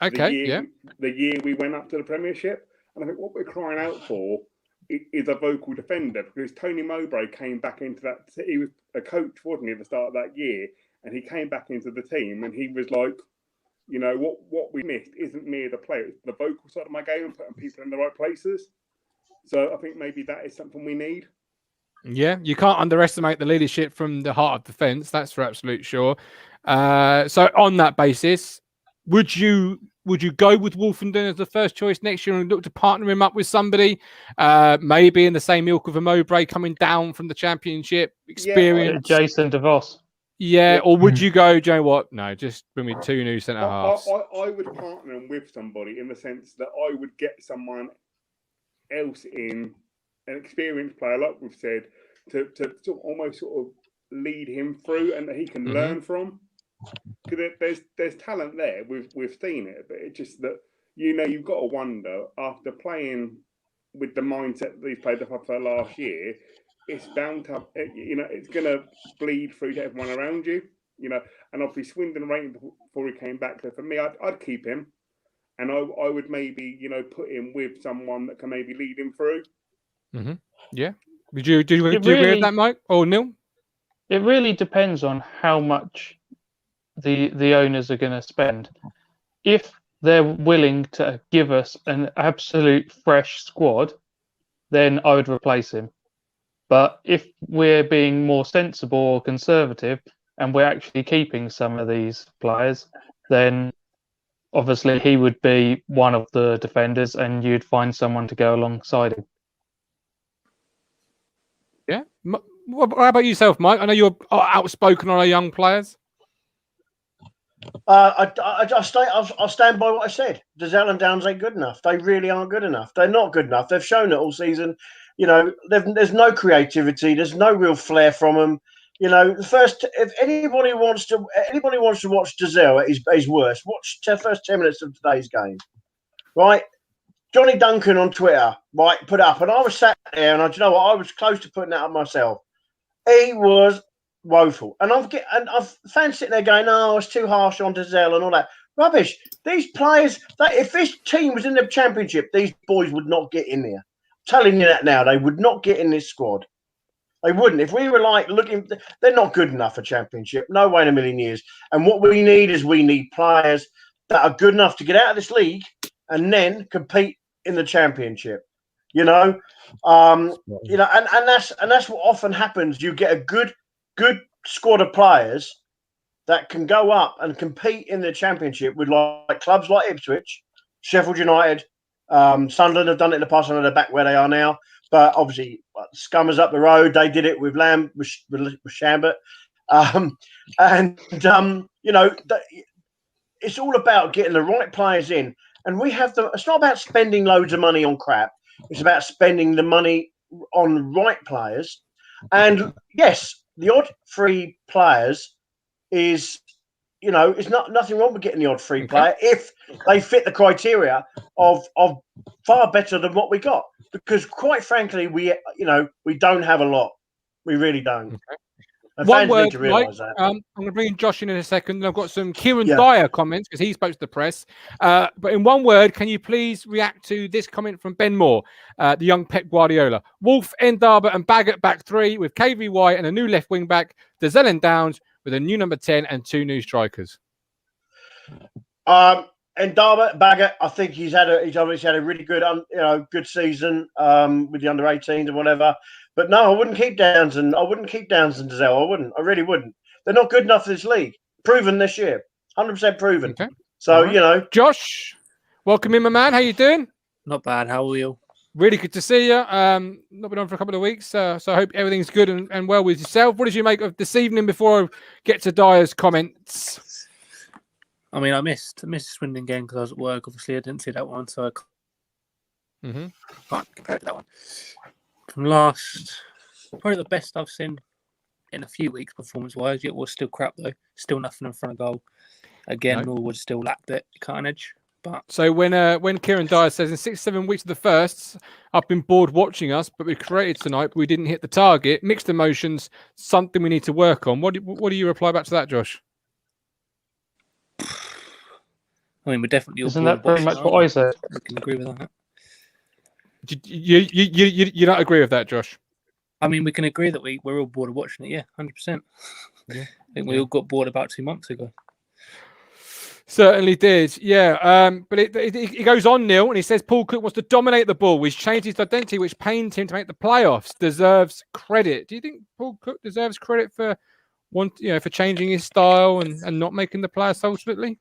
Okay, the year we went up to the Premiership, and I think what we're crying out for is a vocal defender, because Tony Mowbray came back into that. He was a coach, wasn't he, at the start of that year, and he came back into the team, and he was like, what we missed isn't me the player, it's the vocal side of my game and putting people in the right places. So I think maybe that is something we need. Yeah, you can't underestimate the leadership from the heart of defence. That's for absolute sure. So on that basis, would you would you go with Wolfenden as the first choice next year and look to partner him up with somebody, maybe in the same ilk of a Mowbray coming down from the Championship experience? Jason DeVos. Yeah, or would you go, do you know what? No, just bring me 2 new centre halves. I would partner him with somebody in the sense that I would get someone else in, an experienced player, like we've said, to almost sort of lead him through and that he can learn from. Because there's talent there. We've seen it, but it's just that you've got to wonder after playing with the mindset that these played up for last year, it's bound to it's going to bleed through to everyone around you. And obviously Swindon rated before he came back. So for me, I'd keep him, and I would maybe put him with someone that can maybe lead him through. Yeah. Do you agree with that, Mike or Neil? It really depends on how much the owners are going to spend. If they're willing to give us an absolute fresh squad, then I would replace him. But if we're being more sensible or conservative and we're actually keeping some of these players, then obviously he would be one of the defenders and you'd find someone to go alongside him. Yeah. What about yourself, Mike? I know you're outspoken on our young players. I'll stand by what I said. Dazelle and Downs ain't good enough. They really aren't good enough. They're not good enough. They've shown it all season. There's no creativity. There's no real flair from them. If anybody wants to watch Dazelle at his worst, watch the first 10 minutes of today's game. Right? Johnny Duncan on Twitter, right, put up, and I was sat there, and I was close to putting that up myself. He was woeful, and I've fans sitting there going, "Oh, it's too harsh on Dazelle and all that rubbish." These players, if this team was in the Championship, these boys would not get in there. I'm telling you that now, they would not get in this squad. They wouldn't. If we were looking, they're not good enough for Championship. No way in a million years. And what we need players that are good enough to get out of this league and then compete in the Championship. And that's what often happens. You get a good squad of players that can go up and compete in the Championship with like clubs like Ipswich, Sheffield United, Sunderland have done it in the past. I know they're back where they are now, but obviously Scummers up the road, they did it with Shambert, it's all about getting the right players in, and we have it's not about spending loads of money on crap. It's about spending the money on right players, and yes, the odd free players is, it's nothing wrong with getting the odd free player if they fit the criteria of far better than what we got. Because quite frankly, we don't have a lot. We really don't. And One fans word, need to realise Mike, that. I'm going to bring Josh in a second. I've got some Kieran Dyer comments because he spoke to the press. But in one word, can you please react to this comment from Ben Moore, the young Pep Guardiola? Wolf, Ndaba and Baggett back 3 with KVY and a new left wing back. Dazelle and Downs with a new number 10 and 2 new strikers. Ndaba, Baggett, I think he's obviously had a really good good season with the under 18s and whatever. But no, I wouldn't keep Downs and Dazelle. I wouldn't. I really wouldn't. They're not good enough for this league. Proven this year. 100% proven. Okay. So, right. Josh, welcome in, my man. How you doing? Not bad. How are you? Really good to see you. Not been on for a couple of weeks, so I hope everything's good and well with yourself. What did you make of this evening before I get to Dyer's comments? I mean, I missed the Swindon game because I was at work. Obviously, I didn't see that one, so I can't compare to that one. From probably the best I've seen in a few weeks performance-wise. It was still crap, though. Still nothing in front of goal. Again, Norwood still lacked it, cutting edge. But so when Kieran Dyer says in 6-7 weeks of the firsts, I've been bored watching us, but we created tonight, but we didn't hit the target. Mixed emotions, something we need to work on. What do you reply back to that, Josh? I mean, we're definitely all Isn't that pretty much what I said? I can agree with that. You don't agree with that, Josh? I mean, we can agree that we're all bored of watching it. Yeah, 100%. Yeah. I think we all got bored about 2 months ago. Certainly did, yeah. But it goes on, Neil, and he says Paul Cook wants to dominate the ball. He's changed his identity, which pained him to make the playoffs. Deserves credit. Do you think Paul Cook deserves credit for changing his style and not making the playoffs ultimately?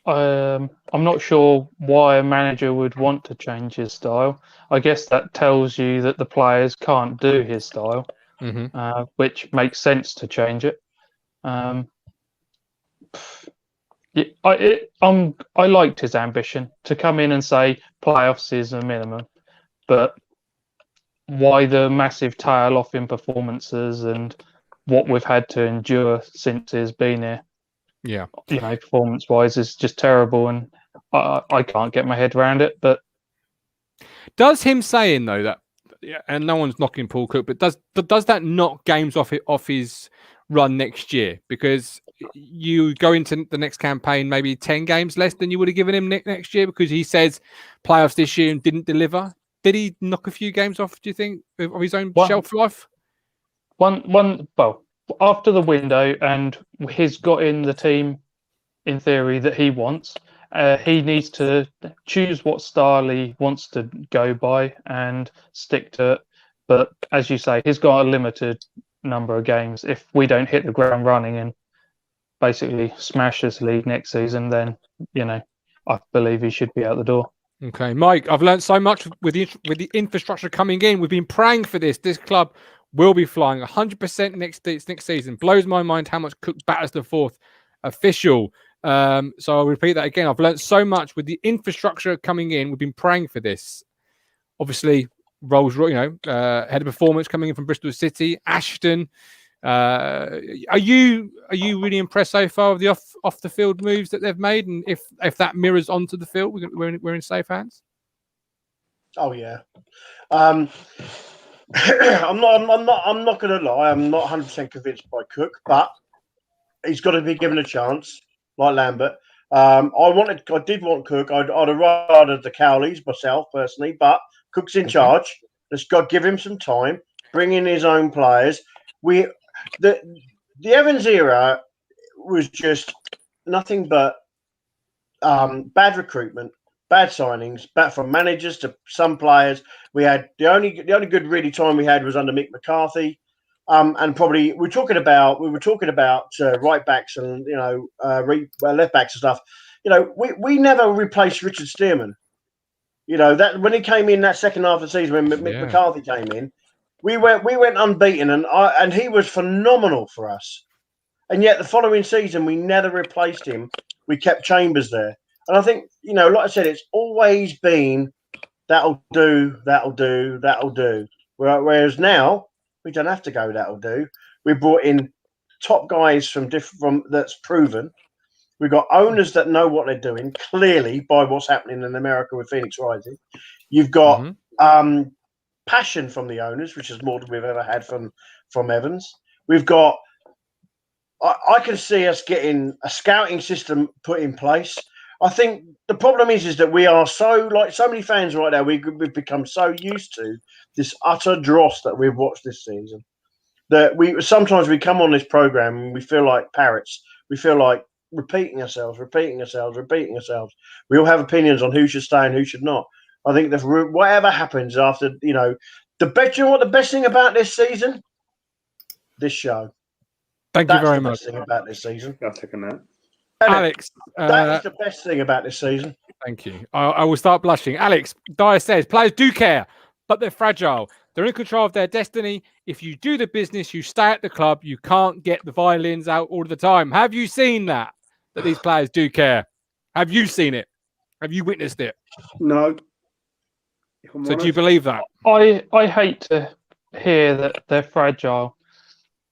I'm not sure why a manager would want to change his style. I guess that tells you that the players can't do his style, which makes sense to change it. I liked his ambition to come in and say playoffs is a minimum, but why the massive tail off in performances and what we've had to endure since he's been here? Yeah, performance wise is just terrible, and I can't get my head around it. But does him saying though that, and no one's knocking Paul Cook, but does that knock games off his run next year? Because you go into the next campaign maybe 10 games less than you would have given him next year because he says playoffs this year and didn't deliver. Did he knock a few games off, do you think, of his own shelf life? Well, after the window, and he's got in the team, in theory, that he wants. He needs to choose what style he wants to go by and stick to it. But as you say, he's got a limited number of games. If we don't hit the ground running and basically smash this league next season, then I believe he should be out the door. Okay, Mike, I've learned so much with the infrastructure coming in. We've been praying for this. This club will be flying 100% next season. Blows my mind how much Cook batters the fourth official. So I'll repeat that again. I've learned so much with the infrastructure coming in. We've been praying for this. Obviously, Rolls-Royce, head of performance coming in from Bristol City, Ashton. Are you really impressed so far with the off the field moves that they've made, and if that mirrors onto the field, we're in safe hands? Oh yeah. I'm not going to lie. I'm not 100% convinced by Cook, but he's got to be given a chance, like Lambert. I did want Cook. I'd have rather the Cowleys myself personally, but Cook's in charge. Let's give him some time. Bring in his own players. The Evans era was just nothing but bad recruitment, bad signings, from managers to some players. We had the only good really time we had was under Mick McCarthy, and probably we were talking about right backs and left backs and stuff. We never replaced Richard Stearman. That when he came in that second half of the season when Mick McCarthy came in, we went unbeaten, and he was phenomenal for us. And yet the following season we never replaced him. We kept Chambers there. And I think, like I said, it's always been that'll do. Whereas now we don't have to go that'll do. We brought in top guys from that's proven. We've got owners that know what they're doing, clearly, by what's happening in America with Phoenix Rising. You've got passion from the owners, which is more than we've ever had from Evans. We've got I can see us getting a scouting system put in place. I think the problem is that we are so many fans right now. We've become so used to this utter dross that we've watched this season that we sometimes come on this program and we feel like parrots. We feel like repeating ourselves. We all have opinions on who should stay and who should not. I think that whatever happens after, the best thing about this season, this show. Thank you very much. That's the best thing about this season. I'll take a note. Alex, that is the best thing about this season. Thank you. I will start blushing. Alex Dyer says players do care, but they're fragile. They're in control of their destiny. If you do the business, you stay at the club. You can't get the violins out all the time. Have you seen that these players do care? Have you seen it? Have you witnessed it? No. So do you believe that? I hate to hear that they're fragile.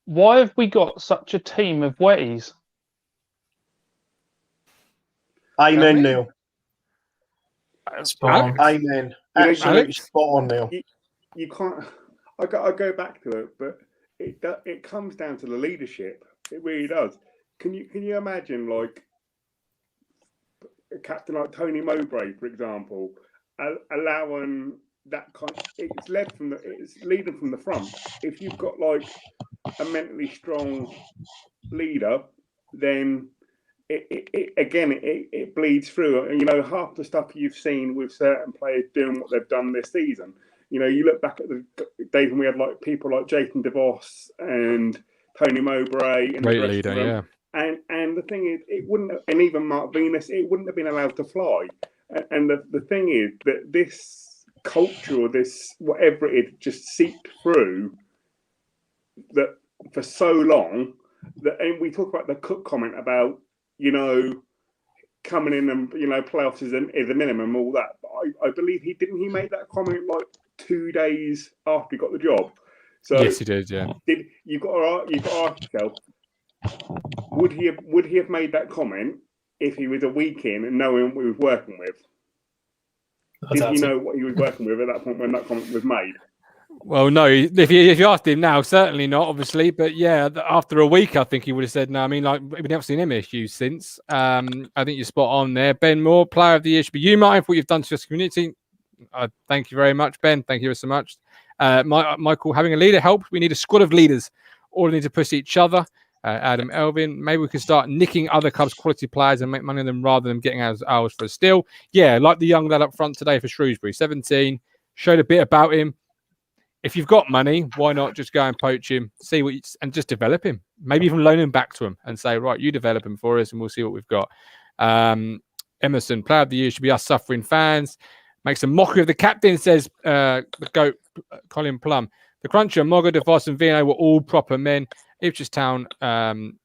Why have we got such a team of wetties? Amen, Neil. Spot on. Amen. Absolutely spot on, Neil. You can't. I go back to it, but it comes down to the leadership. It really does. Can you imagine like a captain like Tony Mowbray, for example, allowing that kind? It's leading from the front. If you've got like a mentally strong leader, then it bleeds through. And half the stuff you've seen with certain players doing what they've done this season. You look back at the days when we had like people like Jason DeVos and Tony Mowbray and great leader, And the thing is, it wouldn't, and even Mark Venus, it wouldn't have been allowed to fly. And the thing is that this culture or this whatever it is just seeped through that for so long that, and we talk about the Cook comment about, you know, coming in and, you know, playoffs is a minimum, all that. But I believe he made that comment like 2 days after he got the job. So yes, he did. Yeah. You've got to ask yourself, would he have made that comment if he was a week in and knowing what he was working with? Did he know what he was working with at that point when that comment was made? Well, no. If you asked him now, certainly not, obviously. But yeah, after a week, I think he would have said no. I mean, like, we haven't seen him issues since. I think you're spot on there. Ben Moore, Player of the Year should be you, Martin, for what you've done to this community. Thank you very much, Ben. Thank you so much. Michael, having a leader helps. We need a squad of leaders. All need to push each other. Adam Elvin, maybe we can start nicking other clubs' quality players and make money on them rather than getting ours for a steal. Yeah, like the young lad up front today for Shrewsbury, 17, showed a bit about him. If you've got money, why not just go and poach him, see what and just develop him? Maybe even loan him back to him and say, right, you develop him for us and we'll see what we've got. Emerson, Player of the Year should be us suffering fans. Makes a mockery of the captain, says the GOAT, Colin Plum. The Cruncher, Mogger, DeVos and Vino were all proper men. Ipswich Town, where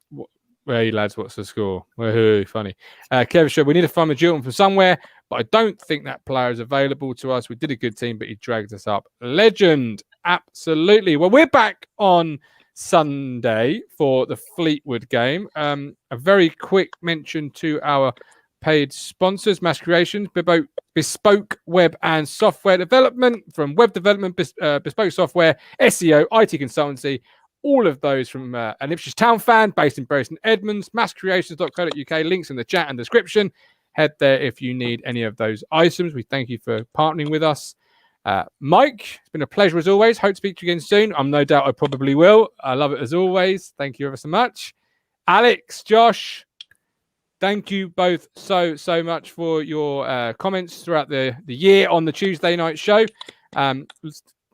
are you lads? What's the score? Funny. Kevin Shaw, we need to find a Jilton from somewhere, but I don't think that player is available to us. We did a good team, but he dragged us up. Legend, absolutely. Well, we're back on Sunday for the Fleetwood game. A very quick mention to our paid sponsors, Mass Creations, bespoke web and software development, from web development, bespoke software, SEO, IT consultancy, all of those from an Ipswich Town fan based in Bury St Edmunds. Masscreations.co.uk, links in the chat and description. Head there if you need any of those items. We thank you for partnering with us. Mike, it's been a pleasure as always. Hope to speak to you again soon. I'm no doubt I probably will. I love it as always. Thank you ever so much. Alex, Josh, thank you both so much for your comments throughout the year on the Tuesday night show.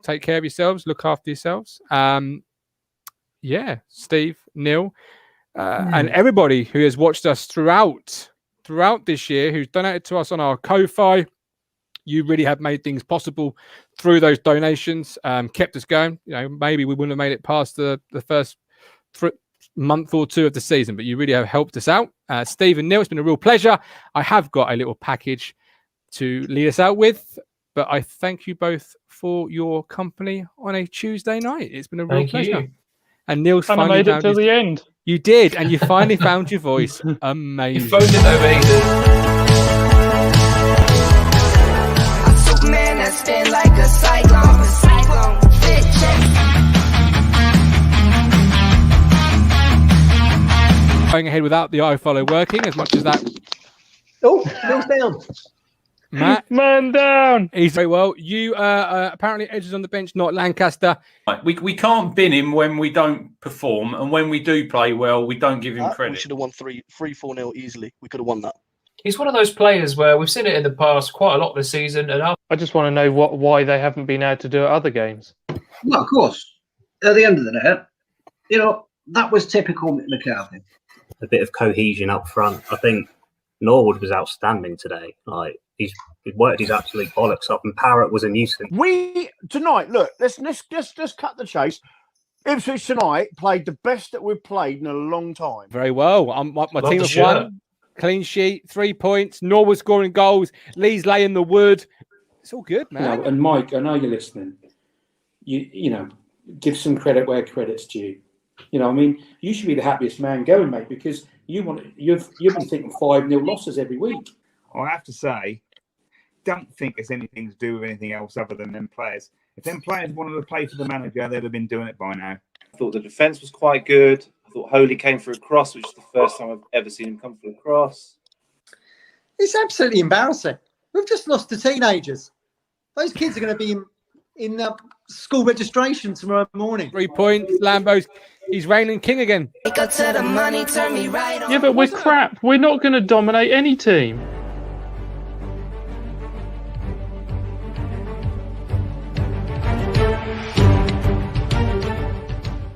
Take care of yourselves. Look after yourselves. Yeah, Steve, Neil, and everybody who has watched us throughout this year, who's donated to us on our Ko-Fi. You really have made things possible through those donations, kept us going. You know, maybe we wouldn't have made it past the first month or two of the season, but you really have helped us out. Steve and Neil, it's been a real pleasure. I have got a little package to lead us out with, but I thank you both for your company on a Tuesday night. It's been a real pleasure. And Neil's finally made it till the end. You did, and you finally found your voice. Amazing. You phoned it over, Superman that spin like a cyclone. Fit check. Going ahead without the iFollow working as much as that. Oh, Neil's down. Matt, man down. He's very well. You apparently edges on the bench, not Lancaster. We can't bin him when we don't perform, and when we do play well, we don't give him credit. We should have won 3-4-0 easily. We could have won that. He's one of those players where we've seen it in the past quite a lot this season. And I just want to know why they haven't been able to do it other games. Well, of course. At the end of the day, you know, that was typical McCarthy. A bit of cohesion up front. I think Norwood was outstanding today. Like, he worked his absolute bollocks up, and Parrott was a nuisance. We tonight, look, let's just cut the chase. Ipswich tonight played the best that we've played in a long time. Very well. My team have won. Clean sheet, 3 points. Norwood scoring goals. Lee's laying the wood. It's all good, man. No, and Mike, I know you're listening. You know, give some credit where credit's due. You know, I mean, you should be the happiest man going, mate, because you've been thinking 5-0 losses every week. I have to say, don't think it's anything to do with anything else other than them players. If them players wanted to play for the manager, they'd have been doing it by now. I thought the defence was quite good. I thought Holy came for a cross, which is the first time I've ever seen him come for a cross. It's absolutely embarrassing. We've just lost to teenagers. Those kids are going to be in school registration tomorrow morning. 3 points. Lambo's, he's reigning king again. Yeah, but we're crap. We're not going to dominate any team.